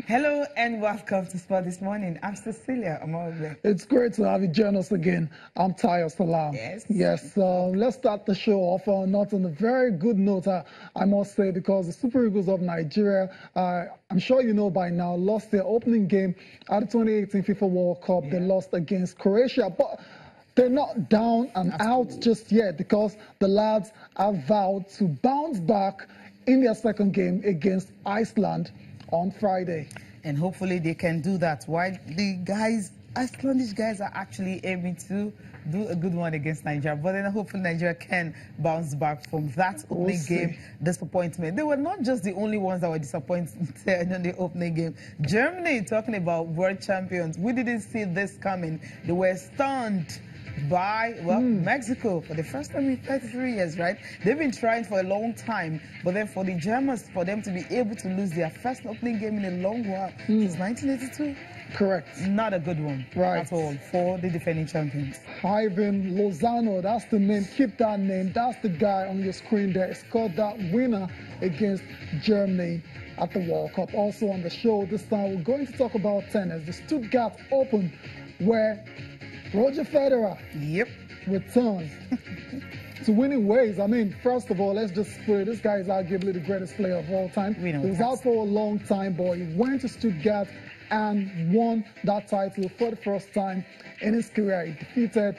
Hello and welcome to Sport This Morning. I'm Cecilia Amorbe. It's great to have you join us again. I'm Tayo Salam. Yes. Let's start the show off not on a very good note, I must say, because the Super Eagles of Nigeria, I'm sure you know by now, lost their opening game at the 2018 FIFA World Cup. Yeah. They lost against Croatia, but they're not down and out just yet because the lads have vowed to bounce back in their second game against Iceland on Friday. And hopefully they can do that. While the guys, Icelandic guys, are actually aiming to do a good one against Nigeria. But then hopefully Nigeria can bounce back from that opening game disappointment. They were not just the only ones that were disappointed in the opening game. Germany, talking about world champions, we didn't see this coming. They were stunned by, Mexico for the first time in 33 years, right? They've been trying for a long time, but then for the Germans, for them to be able to lose their first opening game in a long while, since 1982. Correct. Not a good one at all for the defending champions. Ivan Lozano, that's the name. Keep that name. That's the guy on your screen there. He scored that winner against Germany at the World Cup. Also on the show this time, we're going to talk about tennis, the Stuttgart Open, where Roger Federer returns to winning ways. I mean, first of all, let's just put it, this guy is arguably the greatest player of all time. He was out for a long time, but he went to Stuttgart and won that title for the first time in his career. He defeated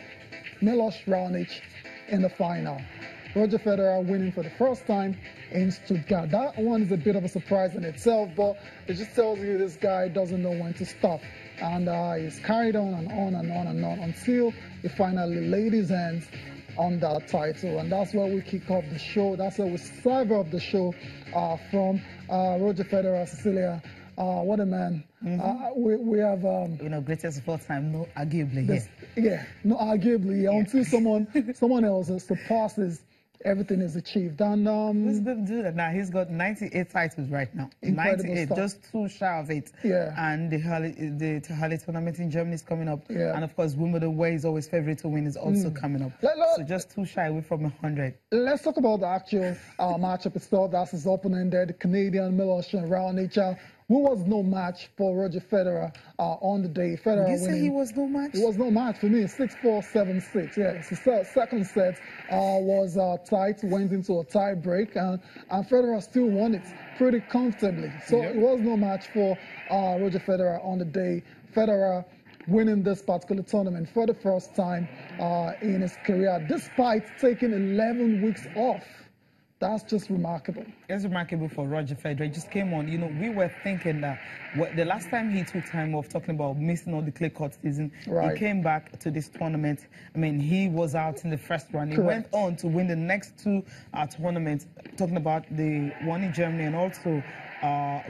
Milos Raonic in the final. Roger Federer winning for the first time in Stuttgart. That one is a bit of a surprise in itself, but it just tells you this guy doesn't know when to stop. And he's carried on and on and on and on until he finally laid his hands on that title. And that's where we kick off the show. That's where we serve up the show from Roger Federer, Cecilia. What a man. We have... greatest of all time, no arguably. No arguably. Until someone else surpasses, everything is achieved. And who's going to do that now? He's got 98 titles right now. Incredible 98, stuff. just too shy of it. Yeah. And the Halle tournament in Germany is coming up. Yeah. And of course, Wimbledon, where he's always favorite to win, is also coming up. So just too shy away from 100. Let's talk about the actual matchup itself. That's his opponent there, the Canadian Milos Raonic. Who was no match for Roger Federer on the day. Federer Did you say he was no match? He was no match for me. 6-4, 7-6. Yeah, the second set was tight, went into a tie break, and Federer still won it pretty comfortably. So it was no match for Roger Federer on the day. Federer winning this particular tournament for the first time in his career, despite taking 11 weeks off. That's just remarkable. It's remarkable for Roger Federer. He just came on. We were thinking that the last time he took time off, talking about missing all the clay court season, he came back to this tournament. I mean, he was out in the first round. He went on to win the next two tournaments, talking about the one in Germany and also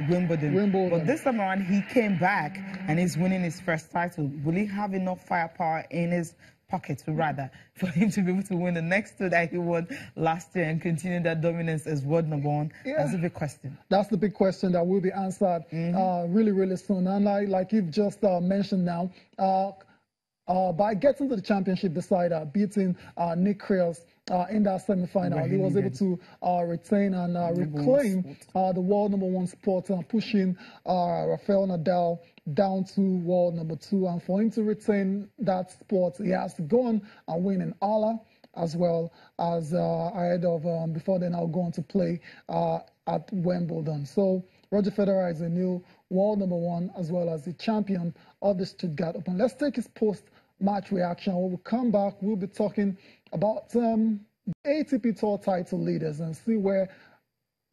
Wimbledon. But this time around, he came back and he's winning his first title. Will he have enough firepower in his pocket, rather, for him to be able to win the next two that he won last year and continue that dominance as world number one? That's a big question. That's the big question that will be answered really, really soon. And like you've just mentioned now, by getting to the championship decider, beating Nick Kyrgios in that semi-final, he was able to retain and reclaim the world number one spot, pushing Rafael Nadal down to world number 2. And for him to retain that spot, he has to go on and win in Ala, as well as ahead of, before they now go on to play at Wimbledon. So Roger Federer is a new world number 1, as well as the champion of the Stuttgart Open. Let's take his post-match reaction. When we come back, we'll be talking about the ATP Tour title leaders and see where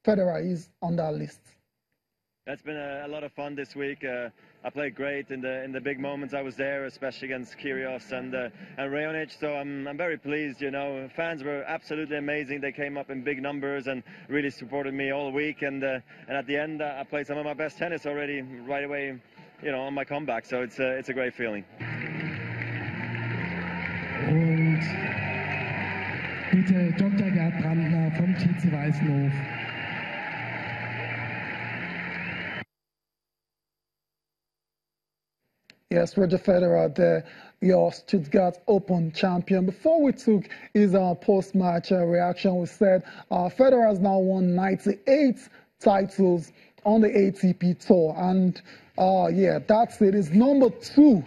Federer is on that list. That's been a lot of fun this week. I played great in the big moments I was there, especially against Kyrgios and Raonic. So I'm very pleased. Fans were absolutely amazing. They came up in big numbers and really supported me all week. And at the end, I played some of my best tennis already right away, on my comeback. So it's a great feeling. Und bitte Dr. Gerd Brandner vom TC Weißenhof. Yes, Roger Federer, your Stuttgart Open champion. Before we took his post-match reaction, we said Federer has now won 98 titles on the ATP Tour. And yeah, that's it. It's number 2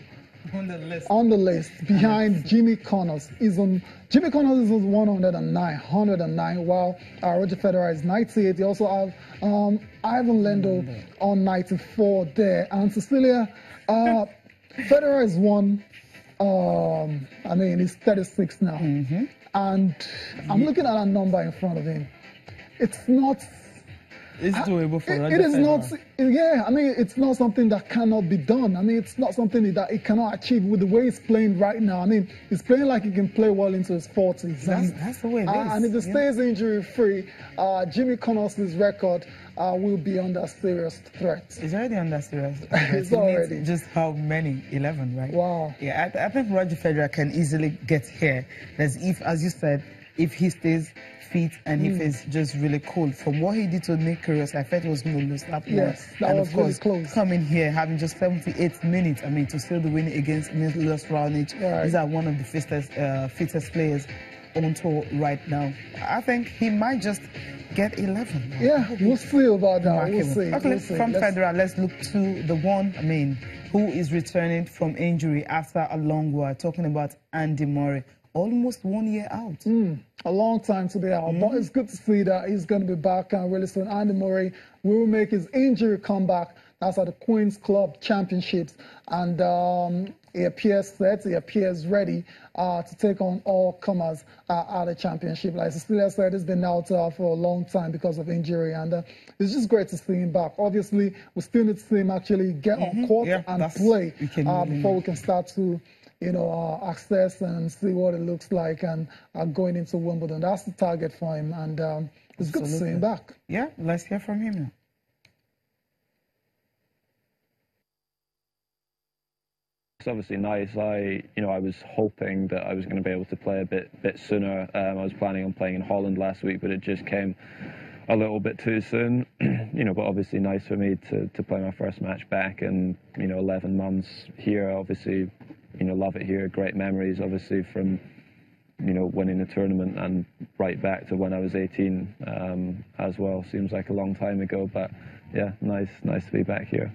on the list behind Jimmy Connors. Jimmy Connors is on 109, while Roger Federer is 98. You also have Ivan Lendl on 94 there. And Cecilia, Federer is one. I mean, he's 36 now. And I'm looking at a number in front of him. It's not... It's doable for Roger It is Federer. not, yeah, I mean, it's not something that cannot be done. I mean, it's not something that he cannot achieve with the way he's playing right now. I mean, he's playing like he can play well into his 40s. That's the way it is. And if he stays injury-free, Jimmy Connors' record will be under serious threat. It's already under serious threat. It's already. Just how many? 11, right? Wow. Yeah, I think Roger Federer can easily get here. That's if, as you said, if he stays fit and if he's just really cool. From what he did to Nick Kyrgios, I felt he was going to lose that one. Yes, that was really close. Coming here, having just 78 minutes, I mean, to still the win against Raonic. Right. These are one of the fittest players on tour right now. I think he might just get 11. Yeah, we'll see about that. We'll see. Okay, We'll see. from Federer, let's look to the one, I mean, who is returning from injury after a long while. Talking about Andy Murray. Almost 1 year out. A long time to be out, but it's good to see that he's going to be back really soon. Andy Murray will make his injury comeback. That's at the Queen's Club Championships, and he appears set, he appears ready to take on all comers at the championship. Like Cecilia said, he's been out for a long time because of injury, and it's just great to see him back. Obviously, we still need to see him actually get on court and play before we can start to access and see what it looks like and going into Wimbledon. That's the target for him, and it's good to see him back. Yeah, let's hear from him now. It's obviously nice. I was hoping that I was going to be able to play a bit sooner. I was planning on playing in Holland last week, but it just came a little bit too soon. But obviously nice for me to play my first match back, and 11 months here. Obviously, love it here. Great memories, obviously, from winning the tournament and right back to when I was 18 as well. Seems like a long time ago, but yeah, nice to be back here.